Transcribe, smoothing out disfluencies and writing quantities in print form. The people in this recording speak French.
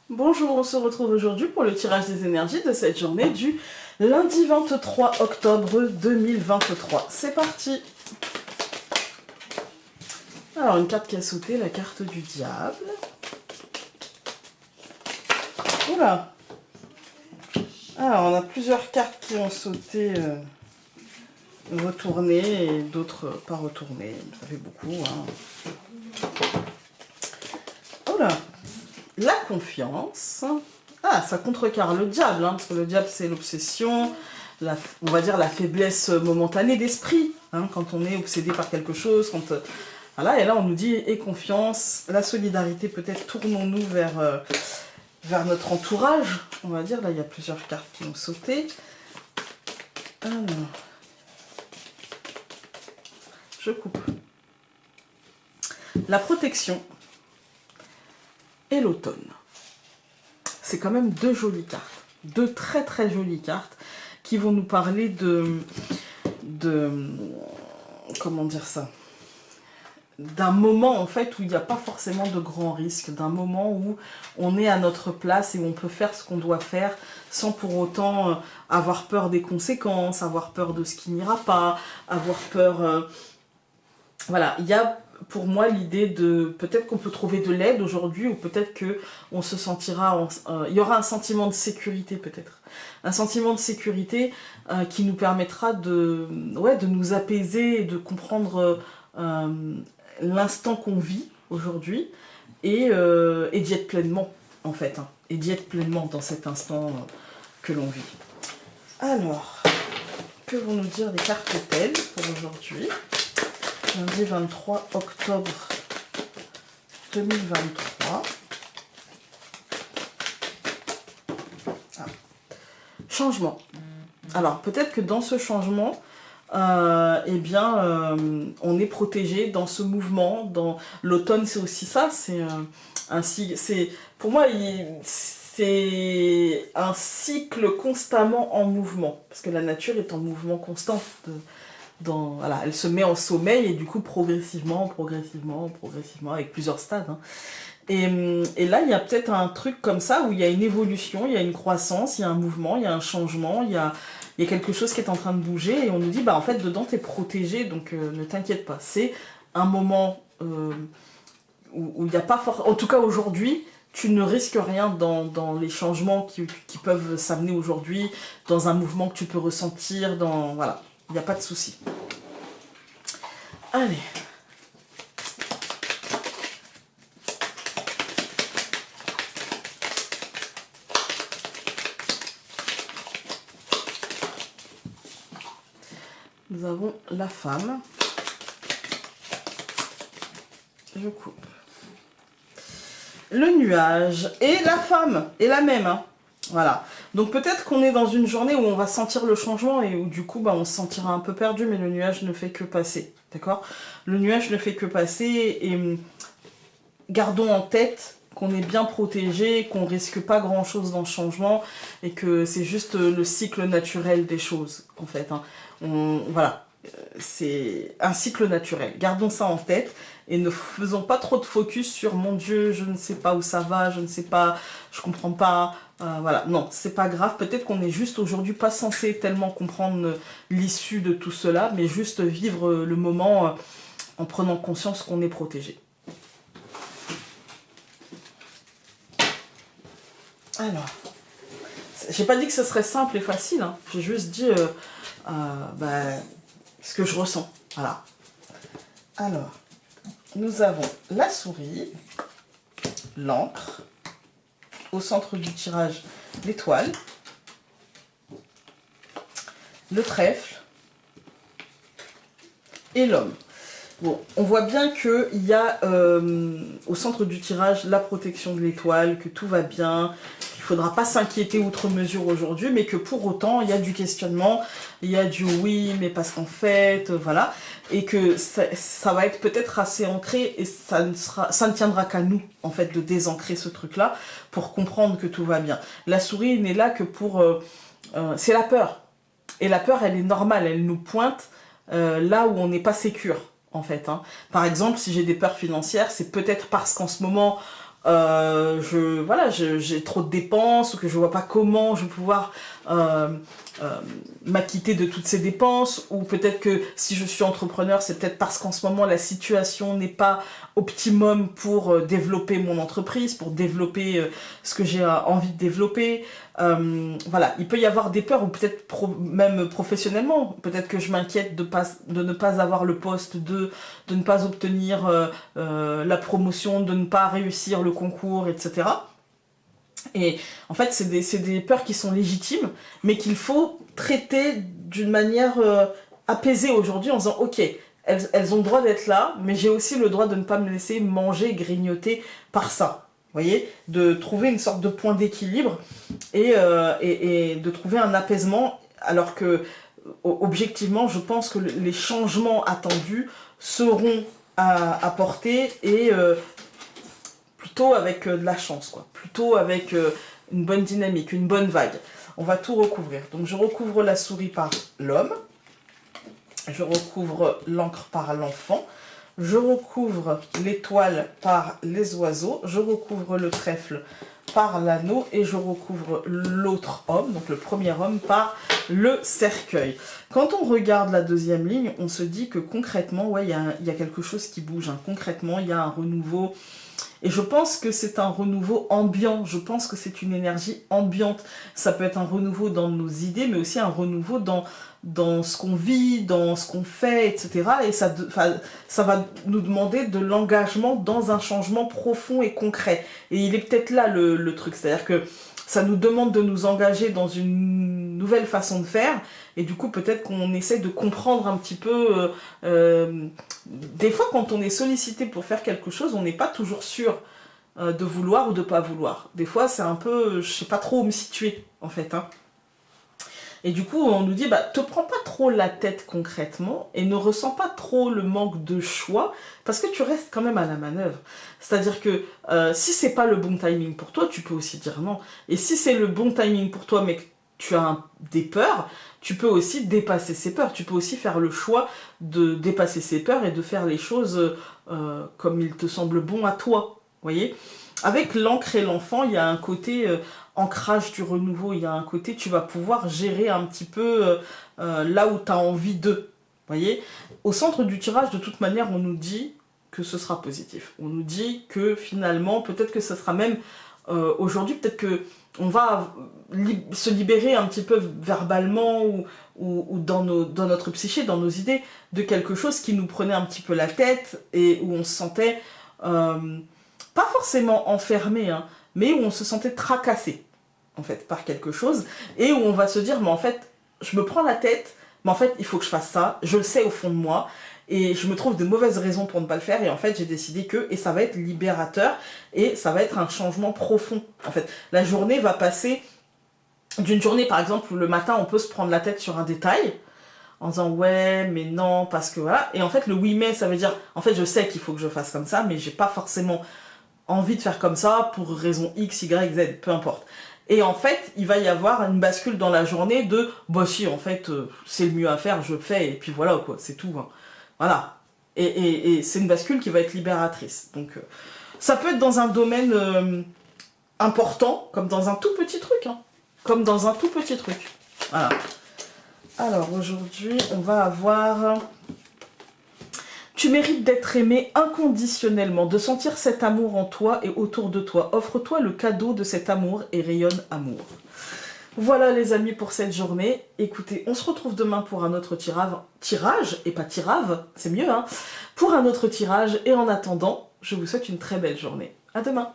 Bonjour, on se retrouve aujourd'hui pour le tirage des énergies de cette journée du lundi 23 octobre 2023. C'est parti. Alors, une carte qui a sauté, la carte du diable. Oula. Alors, on a plusieurs cartes qui ont sauté, retournées et d'autres pas retournées. Ça fait beaucoup, hein. Oula. La confiance. Ah, ça contrecarre le diable, hein, parce que le diable, c'est l'obsession, on va dire la faiblesse momentanée d'esprit, hein, quand on est obsédé par quelque chose, quand... voilà, et là, on nous dit, et confiance, la solidarité, peut-être, tournons-nous vers notre entourage, on va dire. Là, il y a plusieurs cartes qui ont sauté. Alors, je coupe. La protection et l'automne. C'est quand même deux jolies cartes, deux très très jolies cartes qui vont nous parler de comment dire ça, d'un moment en fait où il n'y a pas forcément de grands risques, d'un moment où on est à notre place et où on peut faire ce qu'on doit faire sans pour autant avoir peur des conséquences, avoir peur de ce qui n'ira pas, avoir peur... Voilà, il y a pour moi l'idée de peut-être qu'on peut trouver de l'aide aujourd'hui, ou peut-être que on se sentira, il y aura un sentiment de sécurité peut-être, un sentiment de sécurité qui nous permettra de nous apaiser et de comprendre l'instant qu'on vit aujourd'hui et d'y être pleinement en fait, hein, et d'y être pleinement dans cet instant que l'on vit. Alors, que vont nous dire les cartes telles pour aujourd'hui? Lundi 23 octobre 2023. Ah. Changement. Alors, peut-être que dans ce changement, eh bien, on est protégé dans ce mouvement. Dans l'automne, c'est aussi ça. C'est pour moi, c'est un cycle constamment en mouvement. Parce que la nature est en mouvement constant. Voilà, elle se met en sommeil et du coup progressivement, avec plusieurs stades. Hein. Et là, il y a peut-être un truc comme ça où il y a une évolution, il y a une croissance, il y a un mouvement, il y a un changement, il y a quelque chose qui est en train de bouger et on nous dit, bah en fait, dedans, tu es protégé, donc ne t'inquiète pas. C'est un moment où il n'y a pas forcément... En tout cas, aujourd'hui, tu ne risques rien dans les changements qui peuvent s'amener aujourd'hui, dans un mouvement que tu peux ressentir, voilà. Il n'y a pas de souci. Allez. Nous avons la femme. Je coupe. Le nuage et la femme. Et la même, hein. Voilà. Donc peut-être qu'on est dans une journée où on va sentir le changement et où du coup bah, on se sentira un peu perdu, mais le nuage ne fait que passer, d'accord? Le nuage ne fait que passer et gardons en tête qu'on est bien protégé, qu'on risque pas grand chose dans le changement et que c'est juste le cycle naturel des choses en fait. Hein. Voilà, c'est un cycle naturel. Gardons ça en tête et ne faisons pas trop de focus sur mon Dieu, je ne sais pas où ça va, je ne sais pas, je comprends pas. Voilà, non, c'est pas grave. Peut-être qu'on est juste aujourd'hui pas censé tellement comprendre l'issue de tout cela, mais juste vivre le moment en prenant conscience qu'on est protégé. Alors, j'ai pas dit que ce serait simple et facile, hein. J'ai juste dit ce que je ressens. Voilà. Alors, nous avons la souris, l'encre, au centre du tirage, l'étoile, le trèfle et l'homme. Bon, on voit bien qu'il y a au centre du tirage la protection de l'étoile, que tout va bien, qu'il ne faudra pas s'inquiéter outre mesure aujourd'hui, mais que pour autant, il y a du questionnement, il y a du oui, mais parce qu'en fait, voilà, et que ça va être peut-être assez ancré, et ça ne tiendra qu'à nous, en fait, de désancrer ce truc-là, pour comprendre que tout va bien. La souris n'est là que pour... c'est la peur. Et la peur, elle est normale, elle nous pointe là où on n'est pas sécure. En fait, hein. Par exemple, si j'ai des peurs financières, c'est peut-être parce qu'en ce moment, voilà, j'ai trop de dépenses, ou que je vois pas comment je vais pouvoir m'acquitter de toutes ces dépenses, ou peut-être que si je suis entrepreneur, c'est peut-être parce qu'en ce moment la situation n'est pas optimum pour développer mon entreprise, pour développer ce que j'ai envie de développer. Voilà, il peut y avoir des peurs, ou peut-être même professionnellement, peut-être que je m'inquiète de ne pas avoir le poste, de ne pas obtenir la promotion, de ne pas réussir le concours, etc. Et en fait, c'est des peurs qui sont légitimes, mais qu'il faut traiter d'une manière apaisée aujourd'hui en disant, ok, elles ont le droit d'être là, mais j'ai aussi le droit de ne pas me laisser manger, grignoter par ça. Vous voyez, de trouver une sorte de point d'équilibre et de trouver un apaisement, alors que, objectivement, je pense que les changements attendus seront apportés et plutôt avec de la chance, quoi. Plutôt avec une bonne dynamique, une bonne vague. On va tout recouvrir. Donc je recouvre la souris par l'homme, je recouvre l'encre par l'enfant, je recouvre l'étoile par les oiseaux, je recouvre le trèfle par l'anneau et je recouvre l'autre homme, donc le premier homme, par le cercueil. Quand on regarde la deuxième ligne, on se dit que concrètement, ouais, il y a quelque chose qui bouge, hein. Concrètement, il y a un renouveau. Et je pense que c'est un renouveau ambiant, je pense que c'est une énergie ambiante. Ça peut être un renouveau dans nos idées, mais aussi un renouveau dans ce qu'on vit, dans ce qu'on fait, etc. Et ça va nous demander de l'engagement dans un changement profond et concret. Et il est peut-être là le truc, c'est-à-dire que ça nous demande de nous engager dans une nouvelle façon de faire, et du coup peut-être qu'on essaie de comprendre un petit peu, des fois quand on est sollicité pour faire quelque chose, on n'est pas toujours sûr de vouloir ou de pas vouloir. Des fois c'est un peu, je sais pas trop où me situer en fait, hein. Et du coup, on nous dit, bah, te prends pas trop la tête concrètement et ne ressens pas trop le manque de choix parce que tu restes quand même à la manœuvre. C'est-à-dire que si c'est pas le bon timing pour toi, tu peux aussi dire non. Et si c'est le bon timing pour toi, mais que tu as des peurs, tu peux aussi dépasser ces peurs. Tu peux aussi faire le choix de dépasser ces peurs et de faire les choses comme il te semble bon à toi. Vous voyez ? Avec l'encre et l'enfant, il y a un côté ancrage du renouveau, il y a un côté tu vas pouvoir gérer un petit peu là où tu as envie de. Vous voyez ? Au centre du tirage, de toute manière, on nous dit que ce sera positif. On nous dit que finalement, peut-être que ce sera même aujourd'hui, peut-être que on va se libérer un petit peu verbalement ou dans notre psyché, dans nos idées, de quelque chose qui nous prenait un petit peu la tête et où on se sentait pas forcément enfermé, hein, mais où on se sentait tracassé, en fait, par quelque chose, et où on va se dire, mais en fait, je me prends la tête, mais en fait, il faut que je fasse ça, je le sais au fond de moi, et je me trouve de mauvaises raisons pour ne pas le faire, et en fait, j'ai décidé que, et ça va être libérateur, et ça va être un changement profond, en fait. La journée va passer d'une journée, par exemple, où le matin, on peut se prendre la tête sur un détail, en disant ouais mais non parce que voilà, et en fait le oui mais ça veut dire en fait je sais qu'il faut que je fasse comme ça mais j'ai pas forcément envie de faire comme ça pour raison X, Y, Z, peu importe. Et en fait, il va y avoir une bascule dans la journée de bah si, en fait, c'est le mieux à faire, je le fais, et puis voilà, quoi, c'est tout. Hein. Voilà. Et c'est une bascule qui va être libératrice. Donc, ça peut être dans un domaine important, comme dans un tout petit truc. Hein. Comme dans un tout petit truc. Voilà. Alors, aujourd'hui, on va avoir... Tu mérites d'être aimé inconditionnellement, de sentir cet amour en toi et autour de toi. Offre-toi le cadeau de cet amour et rayonne amour. Voilà les amis pour cette journée. Écoutez, on se retrouve demain pour un autre tirage, et pas tirave, c'est mieux, hein, pour un autre tirage. Et en attendant, je vous souhaite une très belle journée. À demain.